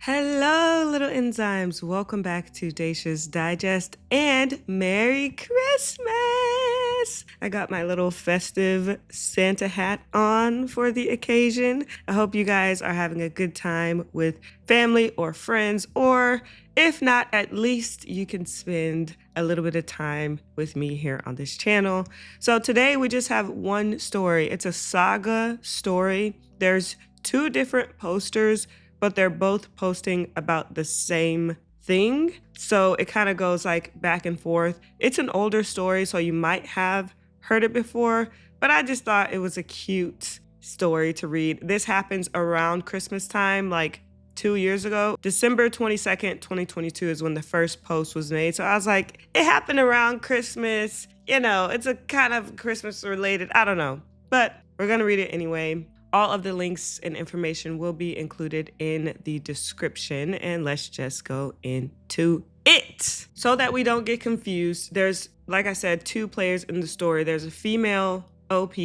Hello, little enzymes. Welcome back to Dacia's Digest and Merry Christmas. I got my little festive Santa hat on for the occasion. I hope you guys are having a good time with family or friends, or if not, at least you can spend a little bit of time with me here on this channel. So today we just have one story. It's a saga story. There's two different posters, but they're both posting about the same thing. So it kind of goes like back and forth. It's an older story, so you might have heard it before, but I just thought it was a cute story to read. This happens around Christmas time, like 2 years ago. December 22nd, 2022 is when the first post was made. So I was like, it happened around Christmas. You know, it's a kind of Christmas related, I don't know. But we're gonna read it anyway. All of the links and information will be included in the description, and let's just go into it. So that we don't get confused, there's, like I said, two players in the story. There's a female OP,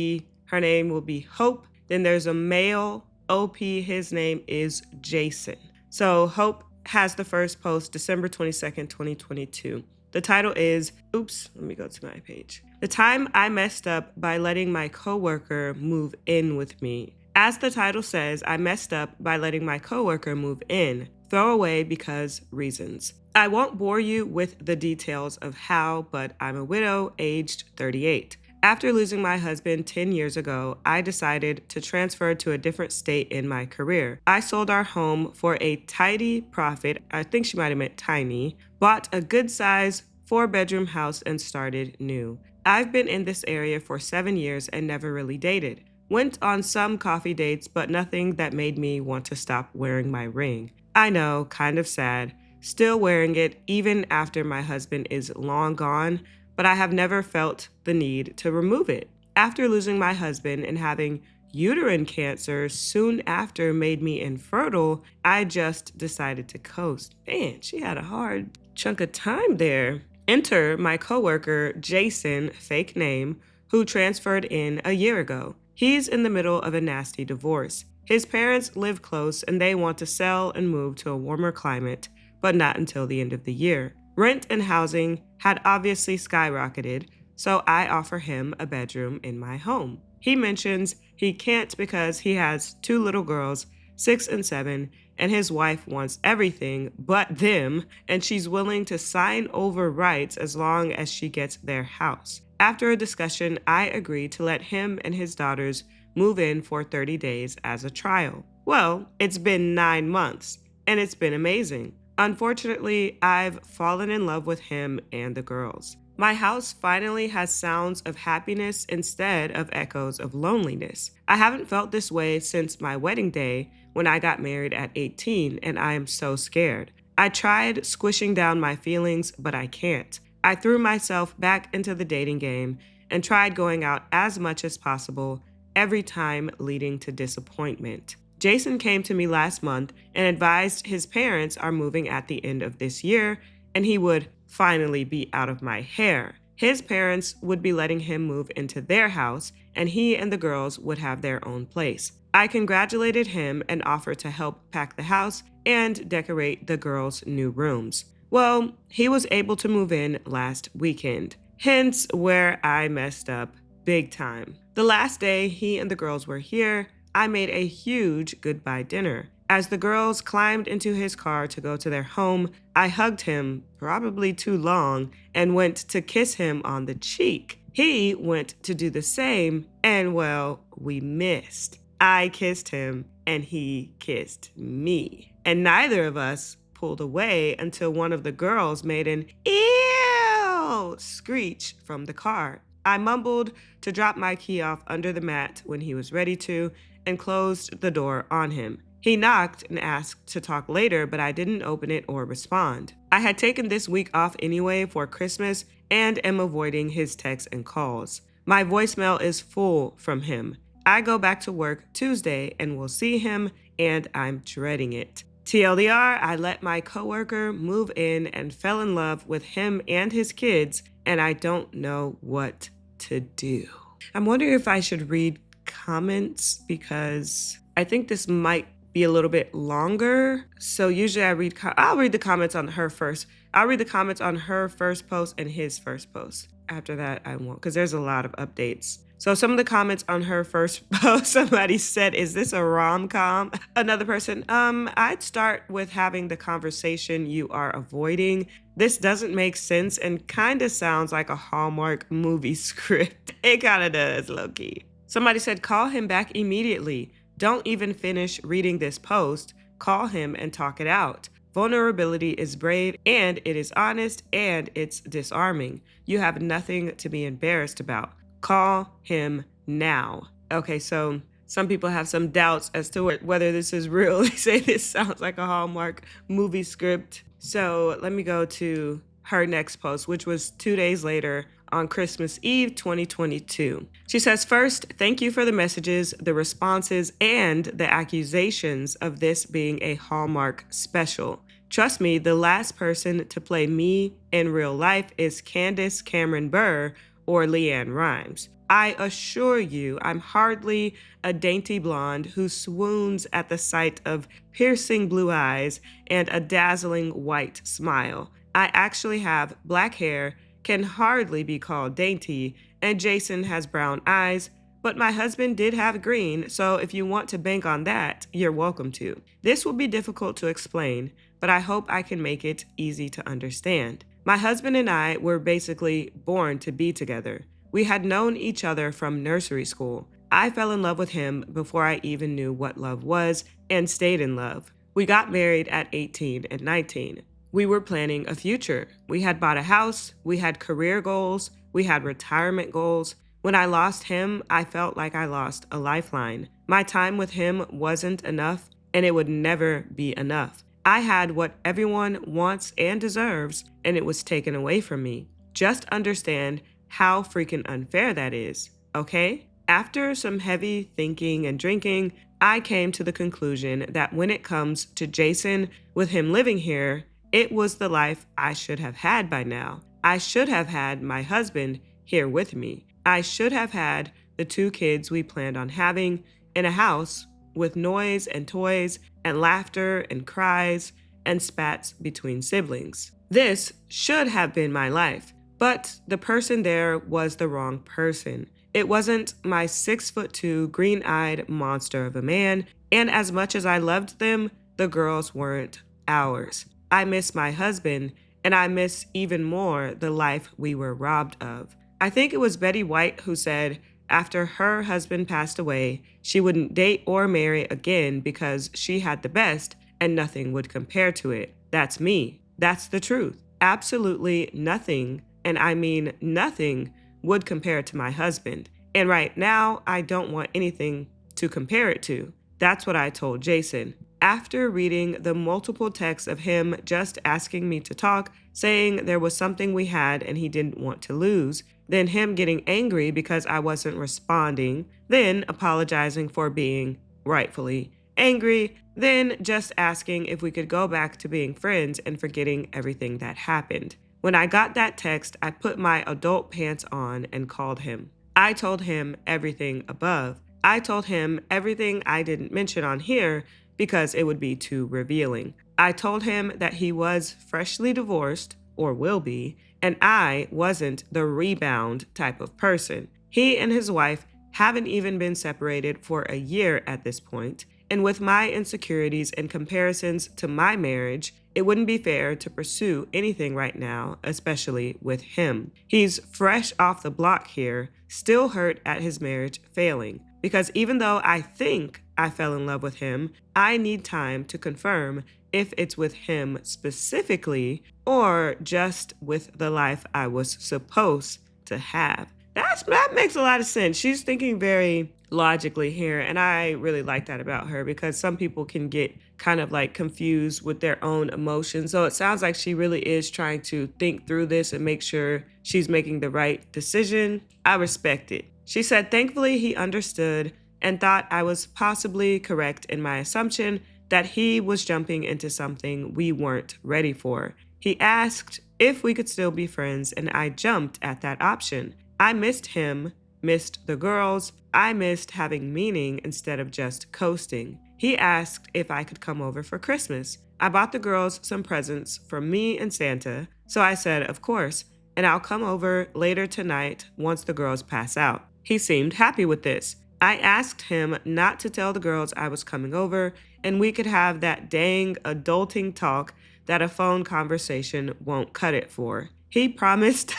her name will be Hope. Then there's a male OP, his name is Jason. So Hope has the first post, December 22nd, 2022. The title is, oops, let me go to my page. The time I messed up by letting my coworker move in with me. As the title says, I messed up by letting my coworker move in. Throw away because reasons. I won't bore you with the details of how, but I'm a widow, aged 38. After losing my husband 10 years ago, I decided to transfer to a different state in my career. I sold our home for a tidy profit, I think she might have meant tiny, bought a good size 4-bedroom house and started new. I've been in this area for 7 years and never really dated. Went on some coffee dates, but nothing that made me want to stop wearing my ring. I know, kind of sad. Still wearing it even after my husband is long gone, but I have never felt the need to remove it. After losing my husband and having uterine cancer soon after made me infertile, I just decided to coast. Man, she had a hard chunk of time there. Enter my coworker, Jason, fake name, who transferred in a year ago. He's in the middle of a nasty divorce. His parents live close and they want to sell and move to a warmer climate, but not until the end of the year. Rent and housing had obviously skyrocketed, so I offer him a bedroom in my home. He mentions he can't because he has 2 little girls, 6 and 7, and his wife wants everything but them, and she's willing to sign over rights as long as she gets their house. After a discussion, I agreed to let him and his daughters move in for 30 days as a trial. Well, it's been 9 months, and it's been amazing. Unfortunately, I've fallen in love with him and the girls. My house finally has sounds of happiness instead of echoes of loneliness. I haven't felt this way since my wedding day when I got married at 18, and I am so scared. I tried squishing down my feelings, but I can't. I threw myself back into the dating game and tried going out as much as possible, every time leading to disappointment. Jason came to me last month and advised his parents are moving at the end of this year and he would finally be out of my hair. His parents would be letting him move into their house and he and the girls would have their own place. I congratulated him and offered to help pack the house and decorate the girls' new rooms. Well, he was able to move in last weekend, hence where I messed up big time. The last day he and the girls were here, I made a huge goodbye dinner. As the girls climbed into his car to go to their home, I hugged him, probably too long, and went to kiss him on the cheek. He went to do the same, and well, we missed. I kissed him, and he kissed me. And neither of us pulled away until one of the girls made an ew screech from the car. I mumbled to drop my key off under the mat when he was ready to and closed the door on him. He knocked and asked to talk later, but I didn't open it or respond. I had taken this week off anyway for Christmas and am avoiding his texts and calls. My voicemail is full from him. I go back to work Tuesday and will see him, and I'm dreading it. TLDR, I let my coworker move in and fell in love with him and his kids, and I don't know what to do. I'm wondering if I should read comments because I think this might be a little bit longer. So usually I'll read the comments on her first. I'll read the comments on her first post and his first post. After that, I won't, because there's a lot of updates. So some of the comments on her first post, somebody said, "Is this a rom-com?" Another person, I'd start with having the conversation you are avoiding. This doesn't make sense and kind of sounds like a Hallmark movie script. It kind of does, low-key. Somebody said, "Call him back immediately. Don't even finish reading this post. Call him and talk it out. Vulnerability is brave, and it is honest, and it's disarming. You have nothing to be embarrassed about. Call him now." Okay, so some people have some doubts as to whether this is real. They say this sounds like a Hallmark movie script. So let me go to her next post, which was 2 days later on Christmas Eve, 2022. She says, "First, thank you for the messages, the responses, and the accusations of this being a Hallmark special. Trust me, the last person to play me in real life is Candace Cameron Bure or Leanne Rimes. I assure you, I'm hardly a dainty blonde who swoons at the sight of piercing blue eyes and a dazzling white smile. I actually have black hair, can hardly be called dainty, and Jason has brown eyes, but my husband did have green, so if you want to bank on that, you're welcome to. This will be difficult to explain, but I hope I can make it easy to understand. My husband and I were basically born to be together. We had known each other from nursery school. I fell in love with him before I even knew what love was and stayed in love. We got married at 18 and 19. We were planning a future. We had bought a house, we had career goals, we had retirement goals. When I lost him, I felt like I lost a lifeline. My time with him wasn't enough, and it would never be enough. I had what everyone wants and deserves, and it was taken away from me. Just understand how freaking unfair that is, okay? After some heavy thinking and drinking, I came to the conclusion that when it comes to Jason, with him living here, it was the life I should have had by now. I should have had my husband here with me. I should have had the 2 kids we planned on having in a house with noise and toys and laughter and cries and spats between siblings. This should have been my life, but the person there was the wrong person. It wasn't my 6'2" green-eyed monster of a man, and as much as I loved them, the girls weren't ours. I miss my husband, and I miss even more the life we were robbed of. I think it was Betty White who said after her husband passed away, she wouldn't date or marry again because she had the best and nothing would compare to it. That's me. That's the truth. Absolutely nothing, and I mean nothing, would compare to my husband. And right now, I don't want anything to compare it to. That's what I told Jason. After reading the multiple texts of him just asking me to talk, saying there was something we had and he didn't want to lose, then him getting angry because I wasn't responding, then apologizing for being rightfully angry, then just asking if we could go back to being friends and forgetting everything that happened. When I got that text, I put my adult pants on and called him. I told him everything above. I told him everything I didn't mention on here because it would be too revealing. I told him that he was freshly divorced, or will be, and I wasn't the rebound type of person. He and his wife haven't even been separated for a year at this point, and with my insecurities and comparisons to my marriage, it wouldn't be fair to pursue anything right now, especially with him. He's fresh off the block here, still hurt at his marriage failing. Because even though I think I fell in love with him, I need time to confirm if it's with him specifically or just with the life I was supposed to have. That makes a lot of sense. She's thinking very logically here, and I really like that about her because some people can get kind of like confused with their own emotions. So it sounds like she really is trying to think through this and make sure she's making the right decision. I respect it. She said, thankfully he understood and thought I was possibly correct in my assumption that he was jumping into something we weren't ready for. He asked if we could still be friends, and I jumped at that option. I missed him, missed the girls. I missed having meaning instead of just coasting. He asked if I could come over for Christmas. I bought the girls some presents for me and Santa, so I said, of course, and I'll come over later tonight once the girls pass out. He seemed happy with this. I asked him not to tell the girls I was coming over and we could have that dang adulting talk that a phone conversation won't cut it for. He promised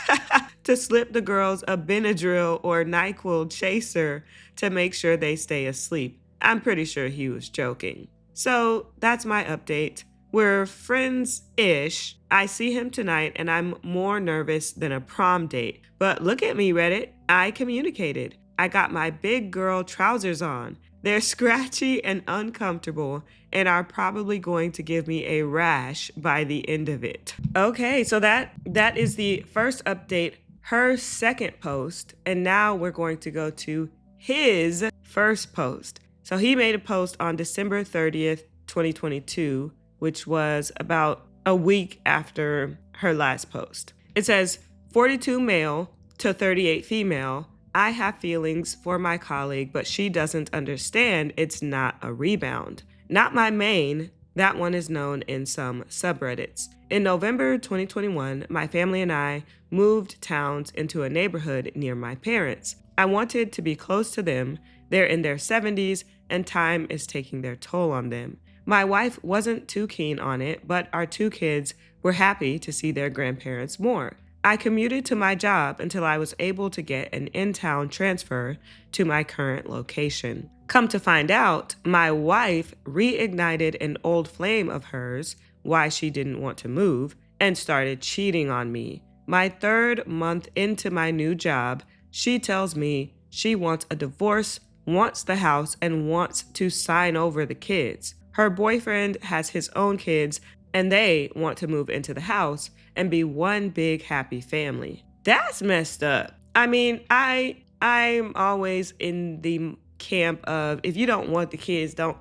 to slip the girls a Benadryl or NyQuil chaser to make sure they stay asleep. I'm pretty sure he was joking. So that's my update. We're friends-ish. I see him tonight and I'm more nervous than a prom date. But look at me, Reddit. I communicated. I got my big girl trousers on. They're scratchy and uncomfortable and are probably going to give me a rash by the end of it. Okay, so that is the first update, her second post, and now we're going to go to his first post. So he made a post on December 30th, 2022, which was about a week after her last post. It says, 42 male to 38 female. I have feelings for my colleague, but she doesn't understand it's not a rebound. Not my main. That one is known in some subreddits. In November 2021, my family and I moved towns into a neighborhood near my parents. I wanted to be close to them. They're in their 70s and time is taking their toll on them. My wife wasn't too keen on it, but our two kids were happy to see their grandparents more. I commuted to my job until I was able to get an in-town transfer to my current location. Come to find out, my wife reignited an old flame of hers, why she didn't want to move, and started cheating on me. My 3rd month into my new job, she tells me she wants a divorce, wants the house, and wants to sign over the kids. Her boyfriend has his own kids, and they want to move into the house and be one big happy family. That's messed up. I mean, I'm always in the camp of if you don't want the kids, don't,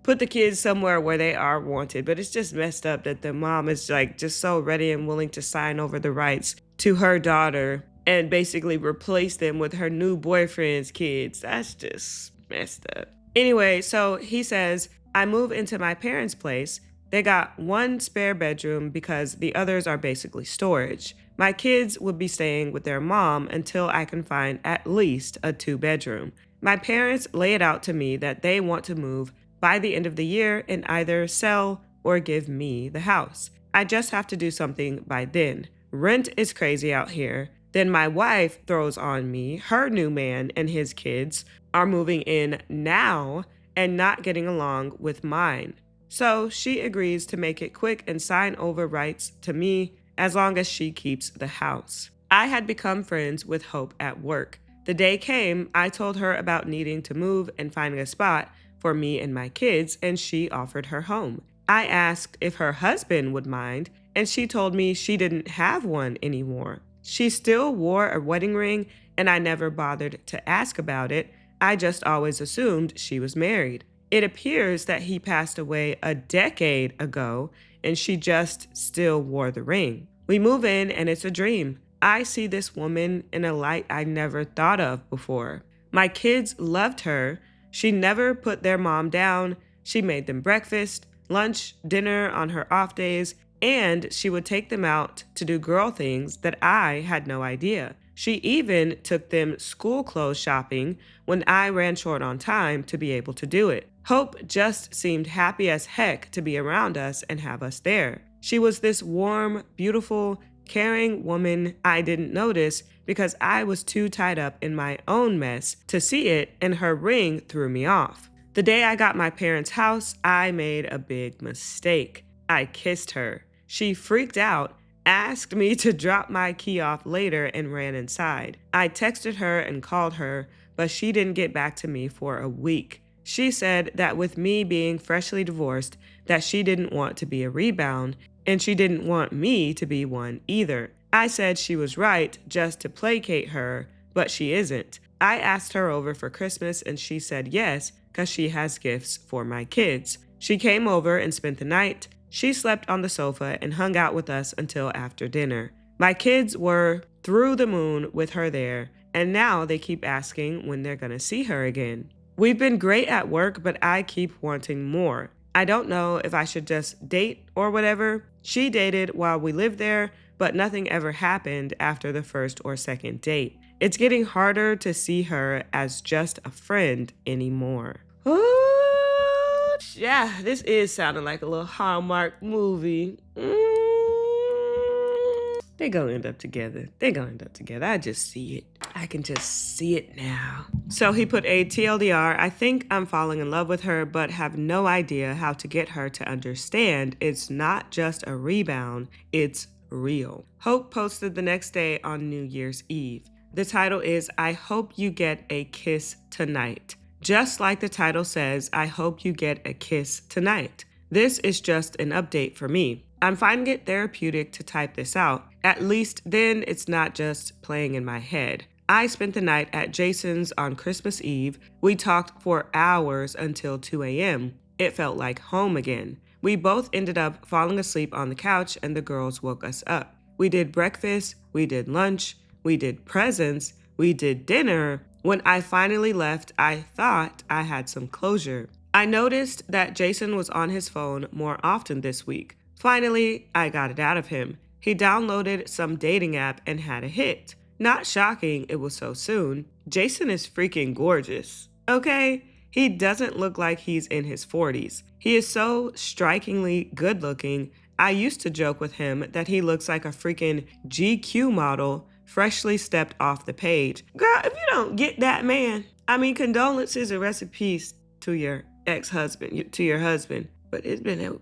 put the kids somewhere where they are wanted. But it's just messed up that the mom is like just so ready and willing to sign over the rights to her daughter and basically replace them with her new boyfriend's kids. That's just messed up. Anyway, so he says, I move into my parents' place. They got one spare bedroom because the others are basically storage. My kids would be staying with their mom until I can find at least a 2-bedroom. My parents lay it out to me that they want to move by the end of the year and either sell or give me the house. I just have to do something by then. Rent is crazy out here. Then my wife throws on me her new man and his kids are moving in now and not getting along with mine. So she agrees to make it quick and sign over rights to me as long as she keeps the house. I had become friends with Hope at work. The day came, I told her about needing to move and finding a spot for me and my kids, and she offered her home. I asked if her husband would mind, and she told me she didn't have one anymore. She still wore a wedding ring, and I never bothered to ask about it. I just always assumed she was married. It appears that he passed away a decade ago, and she just still wore the ring. We move in, and it's a dream. I see this woman in a light I never thought of before. My kids loved her. She never put their mom down. She made them breakfast, lunch, dinner on her off days, and she would take them out to do girl things that I had no idea. She even took them school clothes shopping when I ran short on time to be able to do it. Hope just seemed happy as heck to be around us and have us there. She was this warm, beautiful, caring woman I didn't notice because I was too tied up in my own mess to see it, and her ring threw me off. The day I got my parents' house, I made a big mistake. I kissed her. She freaked out, asked me to drop my key off later, and ran inside. I texted her and called her, but she didn't get back to me for a week. She said that with me being freshly divorced, that she didn't want to be a rebound, and she didn't want me to be one either. I said she was right just to placate her, but she isn't. I asked her over for Christmas, and she said yes, because she has gifts for my kids. She came over and spent the night. She slept on the sofa and hung out with us until after dinner. My kids were through the moon with her there, and now they keep asking when they're gonna see her again. We've been great at work, but I keep wanting more. I don't know if I should just date or whatever. She dated while we lived there, but nothing ever happened after the first or second date. It's getting harder to see her as just a friend anymore. Oh, yeah, this is sounding like a little Hallmark movie. They're gonna end up together. I just see it. I can just see it now. So he put a TLDR. I think I'm falling in love with her, but have no idea how to get her to understand it's not just a rebound, it's real. Hope posted the next day on New Year's Eve. The title is, I hope you get a kiss tonight. Just like the title says, I hope you get a kiss tonight. This is just an update for me. I'm finding it therapeutic to type this out. At least then it's not just playing in my head. I spent the night at Jason's on Christmas Eve. We talked for hours until 2 a.m. It felt like home again. We both ended up falling asleep on the couch and the girls woke us up. We did breakfast, we did lunch, we did presents, we did dinner. When I finally left, I thought I had some closure. I noticed that Jason was on his phone more often this week. Finally, I got it out of him. He downloaded some dating app and had a hit. Not shocking it was so soon. Jason is freaking gorgeous, okay? He doesn't look like he's in his 40s. He is so strikingly good looking. I used to joke with him that he looks like a freaking GQ model freshly stepped off the page. Girl, if you don't get that man, condolences and rest in peace to your ex-husband, to your husband. But it's been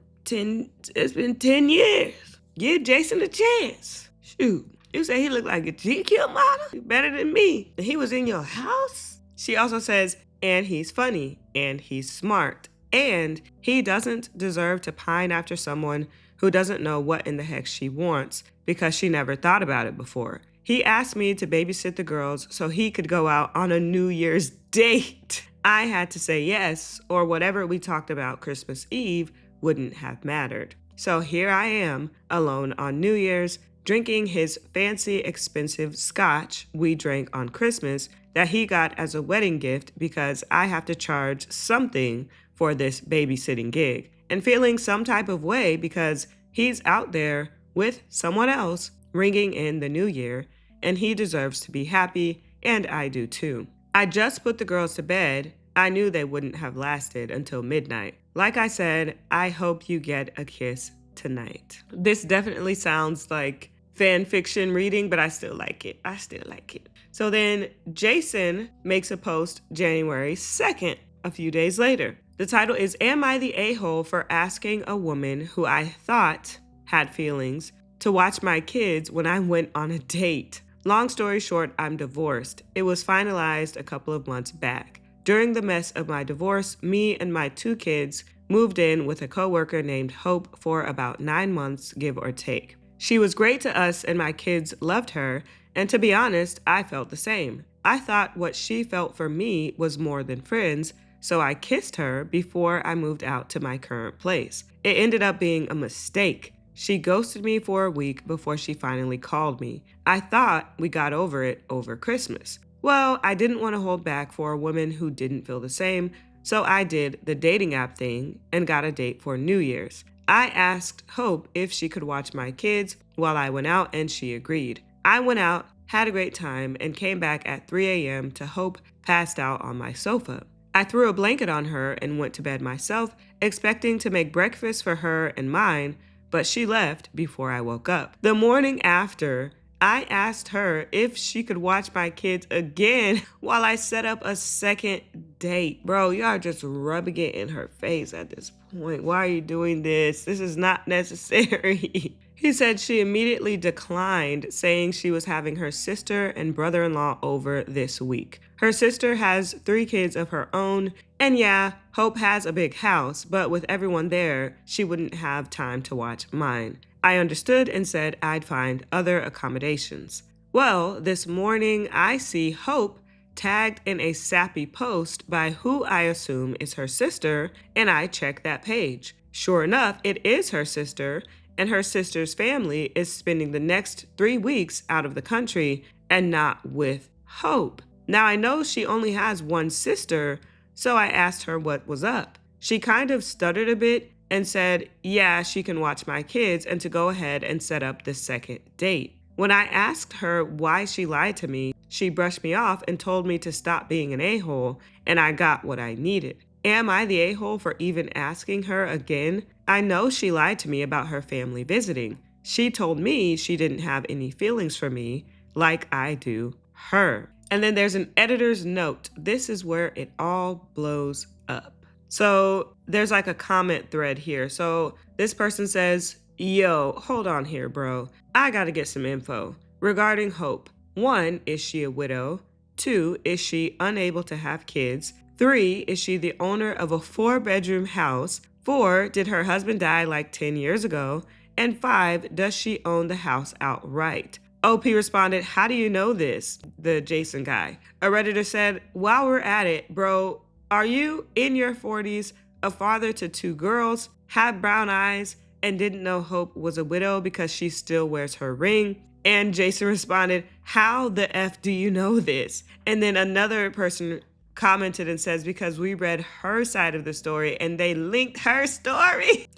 10 years. Give Jason a chance. Shoot, you say he looked like a GQ model? You better than me. And he was in your house? She also says, and he's funny, and he's smart, and he doesn't deserve to pine after someone who doesn't know what in the heck she wants because she never thought about it before. He asked me to babysit the girls so he could go out on a New Year's date. I had to say yes, or whatever we talked about Christmas Eve wouldn't have mattered. So here I am, alone on New Year's, drinking his fancy, expensive scotch we drank on Christmas that he got as a wedding gift because I have to charge something for this babysitting gig, and feeling some type of way because he's out there with someone else ringing in the new year, and he deserves to be happy, and I do too. I just put the girls to bed. I knew they wouldn't have lasted until midnight. Like I said, I hope you get a kiss tonight. This definitely sounds like fan fiction reading, but I still like it. So then Jason makes a post January 2nd, a few days later. The title is, Am I the a-hole for asking a woman who I thought had feelings to watch my kids when I went on a date? Long story short, I'm divorced. It was finalized a couple of months back. During the mess of my divorce, me and my 2 kids moved in with a coworker named Hope for about 9 months, give or take. She was great to us and my kids loved her, and to be honest, I felt the same. I thought what she felt for me was more than friends, so I kissed her before I moved out to my current place. It ended up being a mistake. She ghosted me for a week before she finally called me. I thought we got over it over Christmas. Well, I didn't want to hold back for a woman who didn't feel the same, so I did the dating app thing and got a date for New Year's. I asked Hope if she could watch my kids while I went out, and she agreed. I went out, had a great time, and came back at 3 a.m. to Hope passed out on my sofa. I threw a blanket on her and went to bed myself, expecting to make breakfast for her and mine, but she left before I woke up. The morning after, I asked her if she could watch my kids again while I set up a second date. Bro, y'all just rubbing it in her face at this point. Why are you doing this? This is not necessary. He said she immediately declined, saying she was having her sister and brother-in-law over this week. Her sister has 3 kids of her own, and yeah, Hope has a big house, but with everyone there, she wouldn't have time to watch mine. I understood and said I'd find other accommodations. Well, this morning I see Hope tagged in a sappy post by who I assume is her sister, and I check that page. Sure enough, it is her sister, and her sister's family is spending the next 3 weeks out of the country and not with Hope. Now, I know she only has one sister, so I asked her what was up. She kind of stuttered a bit and said, yeah, she can watch my kids and to go ahead and set up the second date. When I asked her why she lied to me, she brushed me off and told me to stop being an a-hole, and I got what I needed. Am I the a-hole for even asking her again? I know she lied to me about her family visiting. She told me she didn't have any feelings for me like I do her. And then there's an editor's note. This is where it all blows up. So there's like a comment thread here. So this person says, yo, hold on here, bro. I gotta get some info regarding Hope. 1, is she a widow? 2, is she unable to have kids? 3, is she the owner of a 4-bedroom house? 4, did her husband die like 10 years ago? And 5, does she own the house outright? OP responded, how do you know this? The Jason guy. A Redditor said, while we're at it, bro, are you in your 40s, a father to 2 girls, have brown eyes, and didn't know Hope was a widow because she still wears her ring? And Jason responded, how the F do you know this? And then another person commented and says, because we read her side of the story and they linked her story.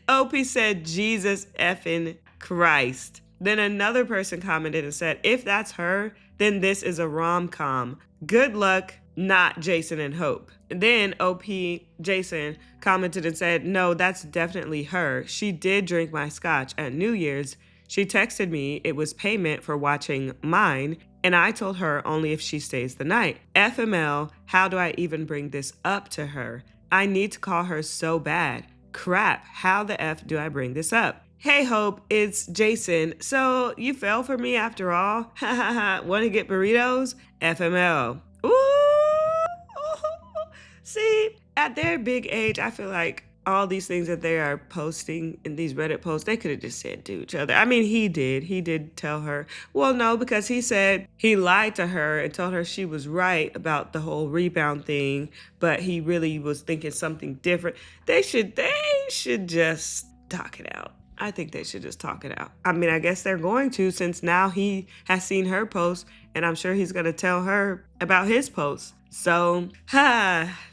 OP said, Jesus effing Christ. Then another person commented and said, if that's her, then this is a rom-com. Good luck, not Jason and Hope. And then OP Jason commented and said, no, that's definitely her. She did drink my scotch at New Year's. She texted me it was payment for watching mine, and I told her only if she stays the night. FML, how do I even bring this up to her? I need to call her so bad. Crap, how the F do I bring this up? Hey Hope, it's Jason. So you fell for me after all? Ha ha ha, wanna get burritos? FML. Ooh! See, at their big age, I feel like all these things that they are posting in these Reddit posts, they could have just said to each other. I mean, he did tell her. Well, no, because he said he lied to her and told her she was right about the whole rebound thing, but he really was thinking something different. They should just talk it out. I think they should just talk it out. I mean, I guess they're going to, since now he has seen her post, and I'm sure he's going to tell her about his post. So,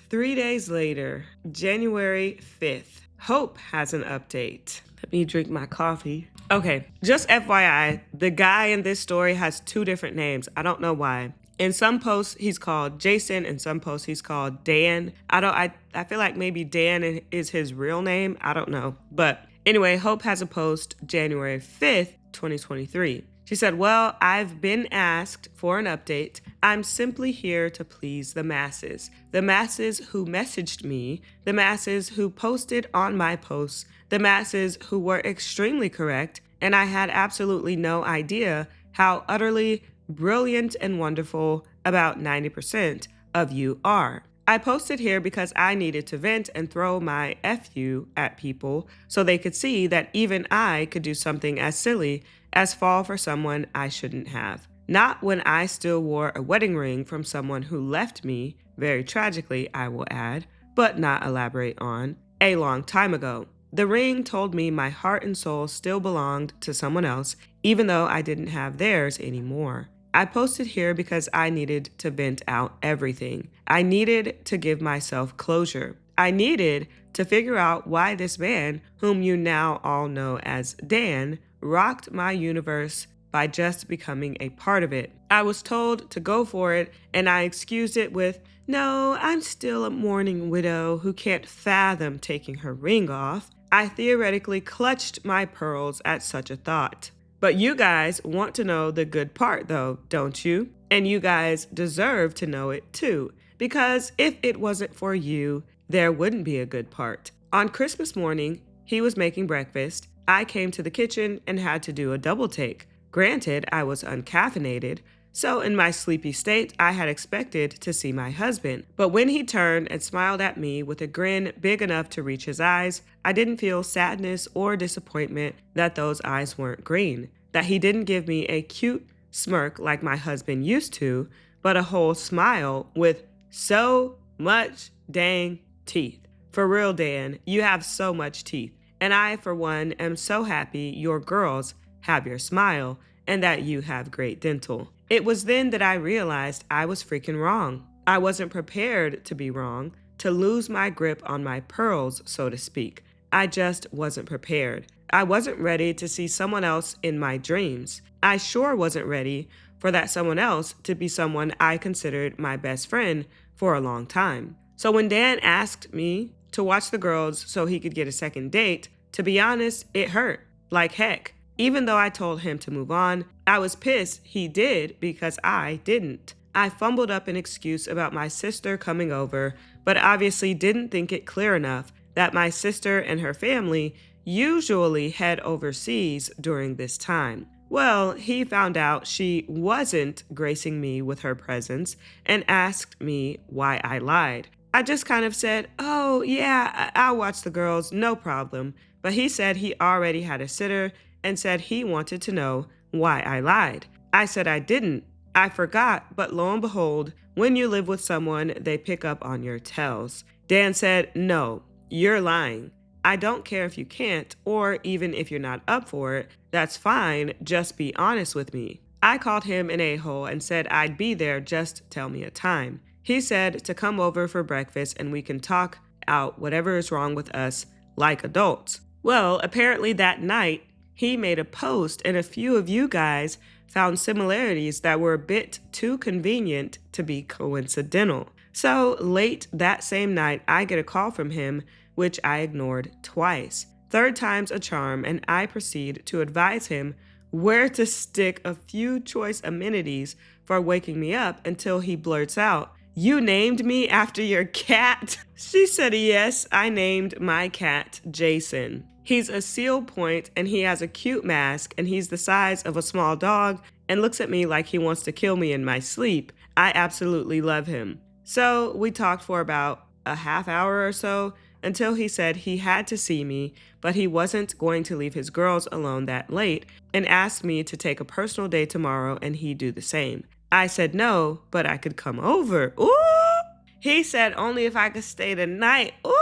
3 days later, January 5th, Hope has an update. Let me drink my coffee. Okay, just FYI, the guy in this story has 2 different names. I don't know why. In some posts, he's called Jason. In some posts, he's called Dan. I feel like maybe Dan is his real name. I don't know. But anyway, Hope has a post January 5th, 2023. She said, well, I've been asked for an update. I'm simply here to please the masses who messaged me, the masses who posted on my posts, the masses who were extremely correct, and I had absolutely no idea how utterly brilliant and wonderful about 90% of you are. I posted here because I needed to vent and throw my FU at people so they could see that even I could do something as silly as fall for someone I shouldn't have. Not when I still wore a wedding ring from someone who left me, very tragically, I will add, but not elaborate on, a long time ago. The ring told me my heart and soul still belonged to someone else, even though I didn't have theirs anymore. I posted here because I needed to vent out everything. I needed to give myself closure. I needed to figure out why this man, whom you now all know as Dan, rocked my universe by just becoming a part of it. I was told to go for it, and I excused it with, no, I'm still a mourning widow who can't fathom taking her ring off. I theoretically clutched my pearls at such a thought. But you guys want to know the good part though, don't you? And you guys deserve to know it too, because if it wasn't for you, there wouldn't be a good part. On Christmas morning, he was making breakfast. I came to the kitchen and had to do a double take. Granted, I was uncaffeinated, so in my sleepy state, I had expected to see my husband. But when he turned and smiled at me with a grin big enough to reach his eyes, I didn't feel sadness or disappointment that those eyes weren't green, that he didn't give me a cute smirk like my husband used to, but a whole smile with so much dang teeth. For real, Dan, you have so much teeth. And I, for one, am so happy your girls have your smile and that you have great dental. It was then that I realized I was freaking wrong. I wasn't prepared to be wrong, to lose my grip on my pearls, so to speak. I just wasn't prepared. I wasn't ready to see someone else in my dreams. I sure wasn't ready for that someone else to be someone I considered my best friend for a long time. So when Dan asked me to watch the girls so he could get a second date, to be honest, it hurt like heck. Even though I told him to move on, I was pissed he did because I didn't. I fumbled up an excuse about my sister coming over, but obviously didn't think it clear enough that my sister and her family usually head overseas during this time. Well, he found out she wasn't gracing me with her presence and asked me why I lied. I just kind of said, "Oh, yeah, I'll watch the girls, no problem." But he said he already had a sitter and said he wanted to know why I lied. I said I didn't. I forgot, but lo and behold, when you live with someone, they pick up on your tells. Dan said, "No, you're lying. I don't care if you can't, or even if you're not up for it. That's fine, just be honest with me." I called him an a-hole and said I'd be there, just tell me a time. He said to come over for breakfast and we can talk out whatever is wrong with us like adults. Well, apparently that night, he made a post and a few of you guys found similarities that were a bit too convenient to be coincidental. So late that same night, I get a call from him, which I ignored twice. Third time's a charm, and I proceed to advise him where to stick a few choice amenities for waking me up until he blurts out, "You named me after your cat?" She said yes, I named my cat Jason. He's a seal point and he has a cute mask and he's the size of a small dog and looks at me like he wants to kill me in my sleep. I absolutely love him. So we talked for about a half hour or so until he said he had to see me, but he wasn't going to leave his girls alone that late and asked me to take a personal day tomorrow and he'd do the same. I said no, but I could come over. Ooh! He said only if I could stay the night. Ooh!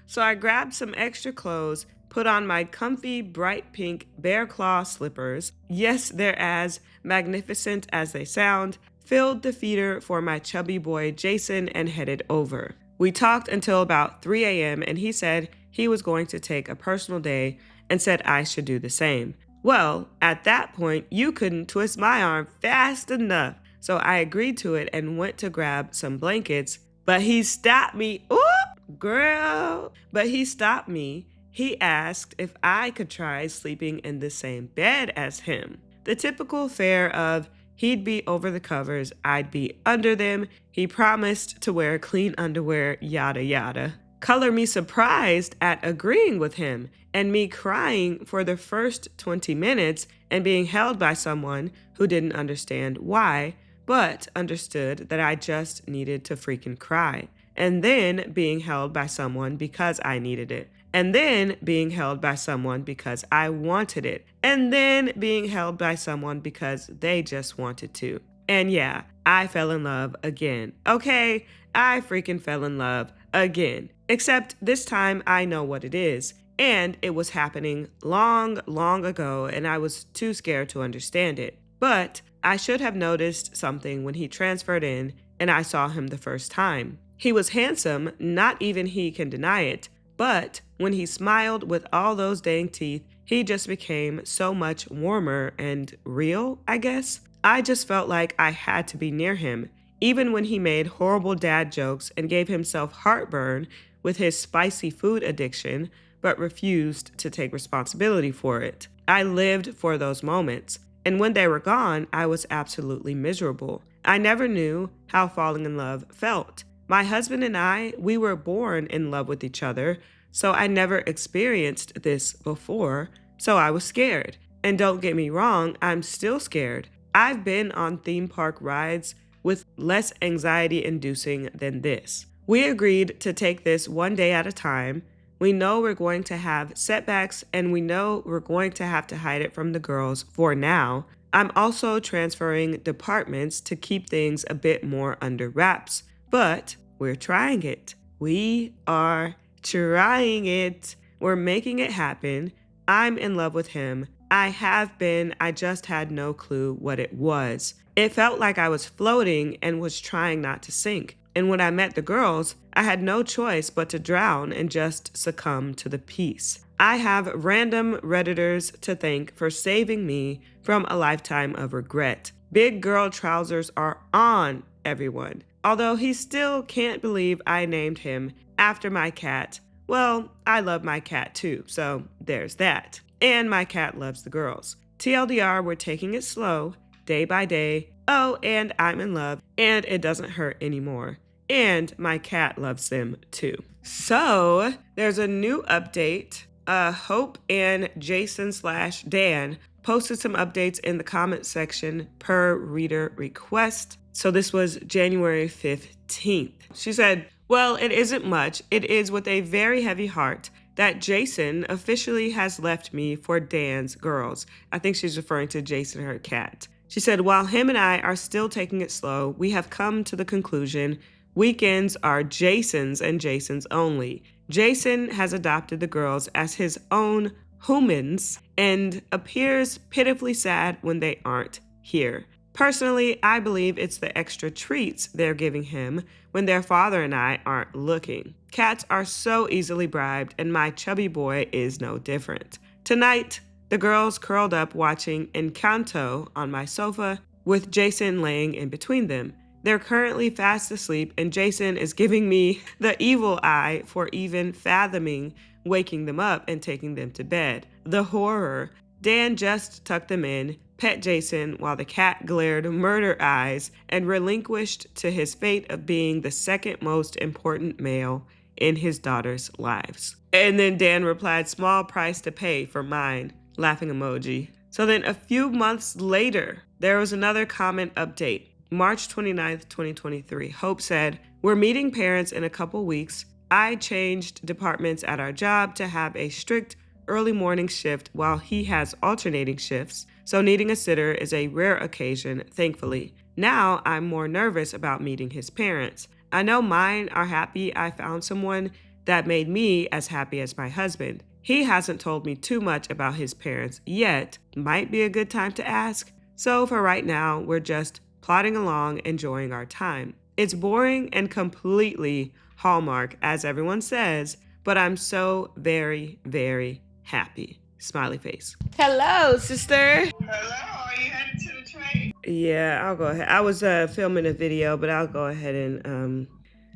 So I grabbed some extra clothes, put on my comfy bright pink bear claw slippers. Yes, they're as magnificent as they sound. Filled the feeder for my chubby boy Jason and headed over. We talked until about 3 a.m. and he said he was going to take a personal day and said I should do the same. Well, at that point, you couldn't twist my arm fast enough. So I agreed to it and went to grab some blankets, but he stopped me. Ooh, girl. But he stopped me. He asked if I could try sleeping in the same bed as him. The typical fare of he'd be over the covers, I'd be under them. He promised to wear clean underwear, yada yada. Color me surprised at agreeing with him and me crying for the first 20 minutes and being held by someone who didn't understand why, but understood that I just needed to freaking cry. And then being held by someone because I needed it. And then being held by someone because I wanted it. And then being held by someone because they just wanted to. And yeah, I fell in love again. Okay, I freaking fell in love again. Except this time I know what it is. And it was happening long, long ago and I was too scared to understand it. But I should have noticed something when he transferred in and I saw him the first time. He was handsome, not even he can deny it. But when he smiled with all those dang teeth, he just became so much warmer and real, I guess. I just felt like I had to be near him, even when he made horrible dad jokes and gave himself heartburn with his spicy food addiction, but refused to take responsibility for it. I lived for those moments, and when they were gone, I was absolutely miserable. I never knew how falling in love felt. My husband and I, we were born in love with each other, so I never experienced this before, so I was scared. And don't get me wrong, I'm still scared. I've been on theme park rides with less anxiety-inducing than this. We agreed to take this one day at a time. We know we're going to have setbacks, and we know we're going to have to hide it from the girls for now. I'm also transferring departments to keep things a bit more under wraps. But we're trying it. We are trying it. We're making it happen. I'm in love with him. I have been, I just had no clue what it was. It felt like I was floating and was trying not to sink. And when I met the girls, I had no choice but to drown and just succumb to the peace. I have random Redditors to thank for saving me from a lifetime of regret. Big girl trousers are on, everyone. Although he still can't believe I named him after my cat. Well, I love my cat too, so there's that. And my cat loves the girls. TLDR, we're taking it slow, day by day. Oh, and I'm in love, and it doesn't hurt anymore. And my cat loves them too. So there's a new update. Hope and Jason/Dan posted some updates in the comment section per reader request. So this was January 15th. She said, well, it isn't much. It is with a very heavy heart that Jason officially has left me for Dan's girls. I think she's referring to Jason, her cat. She said, while him and I are still taking it slow, we have come to the conclusion weekends are Jason's and Jason's only. Jason has adopted the girls as his own humans and appears pitifully sad when they aren't here. Personally, I believe it's the extra treats they're giving him when their father and I aren't looking. Cats are so easily bribed, and my chubby boy is no different. Tonight, the girls curled up watching Encanto on my sofa with Jason laying in between them. They're currently fast asleep, and Jason is giving me the evil eye for even fathoming waking them up and taking them to bed. The horror. Dan just tucked them in, pet Jason while the cat glared murder eyes and relinquished to his fate of being the second most important male in his daughter's lives. And then Dan replied, small price to pay for mine, laughing emoji. So then a few months later, there was another comment update. March 29th, 2023. Hope said, we're meeting parents in a couple weeks. I changed departments at our job to have a strict early morning shift while he has alternating shifts, so needing a sitter is a rare occasion, thankfully. Now I'm more nervous about meeting his parents. I know mine are happy I found someone that made me as happy as my husband. He hasn't told me too much about his parents yet. Might be a good time to ask. So for right now, we're just plodding along, enjoying our time. It's boring and completely Hallmark, as everyone says, but I'm so very, very happy. Smiley face. Hello, sister. Hello, are you headed to the train? Yeah, I'll go ahead. I was filming a video, but I'll go ahead and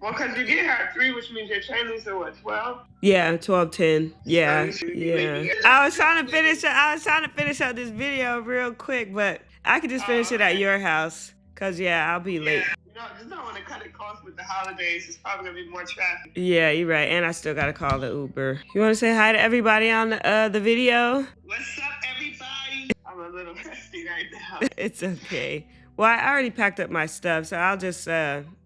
Well, because you get here at 3, which means your train leaves at what, 12? Yeah, 12:10. Yeah, So yeah. I was trying to finish out this video real quick, but I could just finish it at your house. Cause yeah, I'll be late. You know, just don't want to cut it close with the holidays. It's probably gonna be more traffic. Yeah, you're right. And I still gotta call the Uber. You wanna say hi to everybody on the video? What's up, everybody? I'm a little rusty right now. It's okay. Well, I already packed up my stuff, so I'll just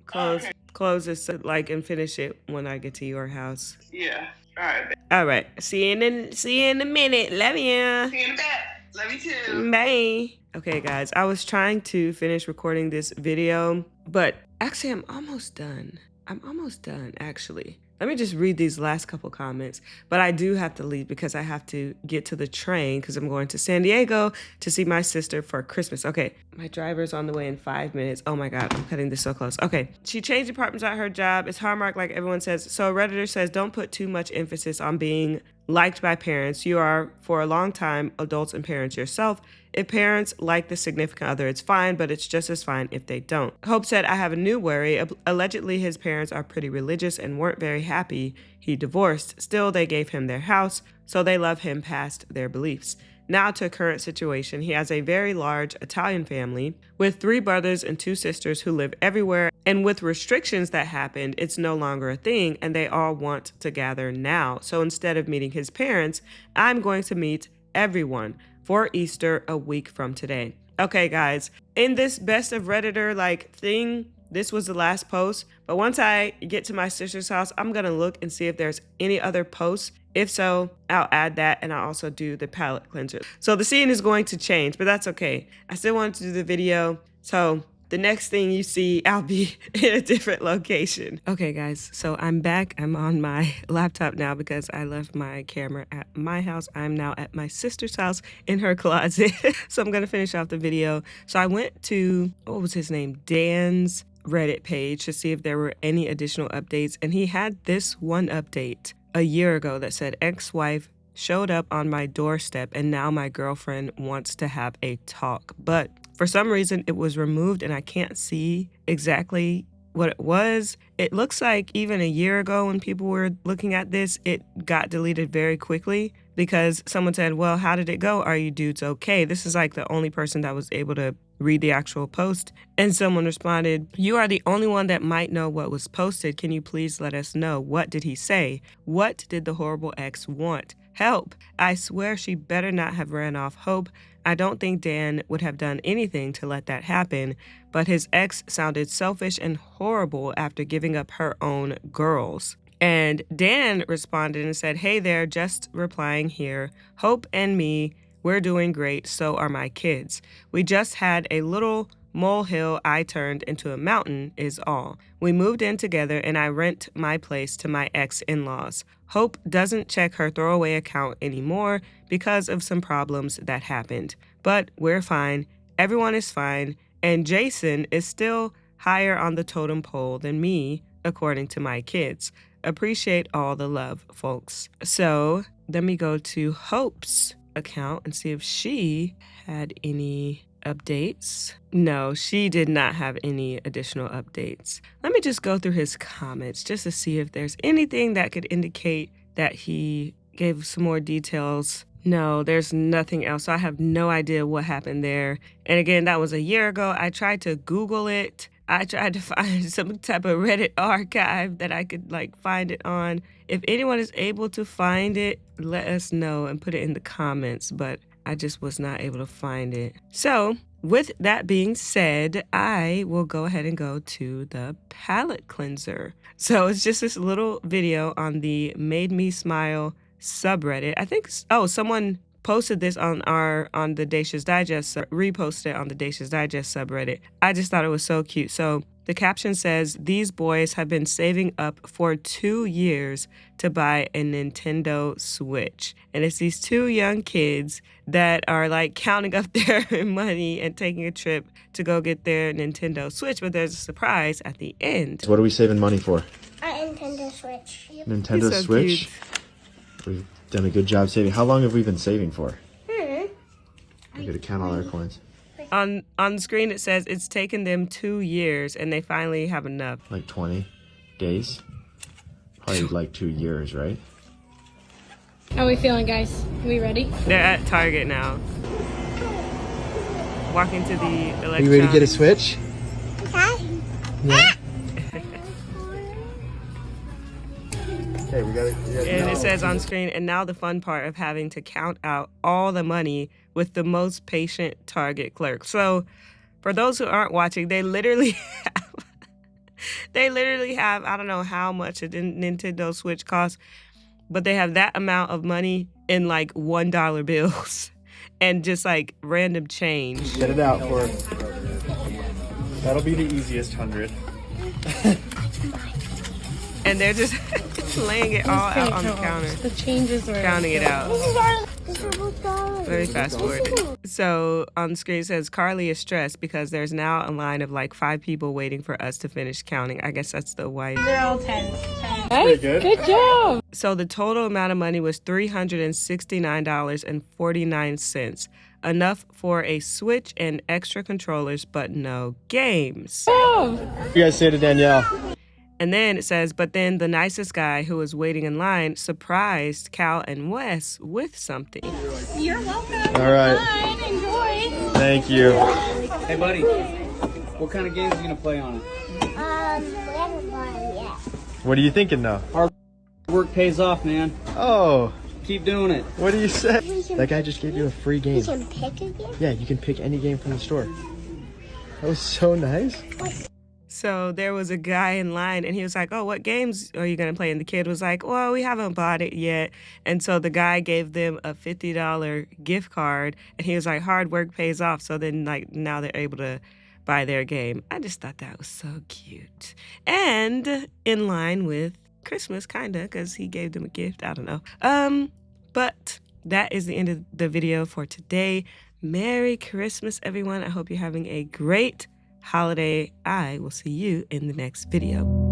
close this and finish it when I get to your house. Yeah. All right. All right. See you in a minute. Love you. See you in a bit. Love you too. Bye. Okay, guys, I was trying to finish recording this video, but actually I'm almost done. Actually. Let me just read these last couple comments, but I do have to leave because I have to get to the train because I'm going to San Diego to see my sister for Christmas. Okay, my driver's on the way in 5 minutes. Oh my God, I'm cutting this so close. Okay, she changed departments at her job. It's Hallmark like everyone says. So a Redditor says, don't put too much emphasis on being liked by parents. You are, for a long time, adults and parents yourself. If parents like the significant other, it's fine, but it's just as fine if they don't. Hope said, I have a new worry. Allegedly, his parents are pretty religious and weren't very happy he divorced. Still, they gave him their house, so they love him past their beliefs. Now to current situation, he has a very large Italian family with 3 brothers and 2 sisters who live everywhere. And with restrictions that happened, it's no longer a thing, and they all want to gather now. So instead of meeting his parents, I'm going to meet everyone for Easter a week from today. Okay, guys, in this best of Redditor thing, this was the last post. But once I get to my sister's house, I'm going to look and see if there's any other posts. If so, I'll add that, and I'll also do the palate cleanser. So the scene is going to change, but that's okay. I still wanted to do the video. So the next thing you see, I'll be in a different location. Okay, guys, so I'm back. I'm on my laptop now because I left my camera at my house. I'm now at my sister's house in her closet. So I'm gonna finish off the video. So I went to, what was his name? Dan's Reddit page to see if there were any additional updates. And he had this one update a year ago that said, ex-wife showed up on my doorstep and now my girlfriend wants to have a talk. But for some reason it was removed and I can't see exactly what it was. It looks like even a year ago when people were looking at this, it got deleted very quickly because someone said, well, how did it go? Are you dudes okay? This is like the only person that was able to read the actual post. And someone responded, you are the only one that might know what was posted. Can you please let us know? What did he say? What did the horrible ex want? Help. I swear she better not have ran off. Hope. I don't think Dan would have done anything to let that happen, but his ex sounded selfish and horrible after giving up her own girls. And Dan responded and said, hey there, just replying here. Hope and me, we're doing great. So are my kids. We just had a little molehill I turned into a mountain is all. We moved in together and I rent my place to my ex-in-laws. Hope doesn't check her throwaway account anymore because of some problems that happened. But we're fine. Everyone is fine. And Jason is still higher on the totem pole than me, according to my kids. Appreciate all the love, folks. So let me go to Hope's account and see if she had any updates. No, she did not have any additional updates. Let me just go through his comments just to see if there's anything that could indicate that he gave some more details. No, there's nothing else. So I have no idea what happened there. And again, that was a year ago. I tried to Google it. I tried to find some type of Reddit archive that I could find it on. If anyone is able to find it, let us know and put it in the comments. But I just was not able to find it. So with that being said, I will go ahead and go to the palate cleanser. So it's just this little video on the Made Me Smile subreddit. I think, someone posted this on the Dacia's Digest, reposted it on the Dacia's Digest subreddit. I just thought it was so cute. So the caption says, these boys have been saving up for 2 years to buy a Nintendo Switch. And it's these 2 young kids that are counting up their money and taking a trip to go get their Nintendo Switch. But there's a surprise at the end. So what are we saving money for? A Nintendo Switch. Nintendo so Switch? Cute. We've done a good job saving. How long have we been saving for? We gotta count all our coins. On the screen it says it's taken them 2 years and they finally have enough. 20 days? Probably 2 years, right? How are we feeling, guys? Are we ready? They're at Target now. Walking to the electronics. Are you ready to get a Switch? Yeah. Okay, we got it. And it says on screen, and now the fun part of having to count out all the money with the most patient Target clerk. So for those who aren't watching, they literally have, I don't know how much a Nintendo Switch costs, but they have that amount of money in $1 bills and just random change. Get it out for it. That'll be the easiest 100. And they're just laying it all out on the counter. The changes are Counting it out. This is $1. Let me fast forward it. So on the screen it says Carly is stressed because there's now a line of 5 people waiting for us to finish counting. I guess that's the wife. They're all 10. Pretty good. Good job. So the total amount of money was $369.49. Enough for a Switch and extra controllers, but no games. What do you guys say to Danielle? And then it says, but then the nicest guy who was waiting in line surprised Cal and Wes with something. You're welcome. All right. Fine. Enjoy. Thank you. Hey, buddy, what kind of games are you going to play on it? We haven't bought it yet. What are you thinking now? Work pays off, man. Oh, Keep doing it. what do you say? That guy just gave you a free game. We can pick a game? Yeah, you can pick any game from the store. That was so nice. So there was a guy in line and he was like, oh, what games are you going to play? And the kid was like, well, we haven't bought it yet. And so the guy gave them a $50 gift card and he was like, hard work pays off. So then now they're able to by their game. I just thought that was so cute. And in line with Christmas, kinda, because he gave them a gift. I don't know. But that is the end of the video for today. Merry Christmas, everyone. I hope you're having a great holiday. I will see you in the next video.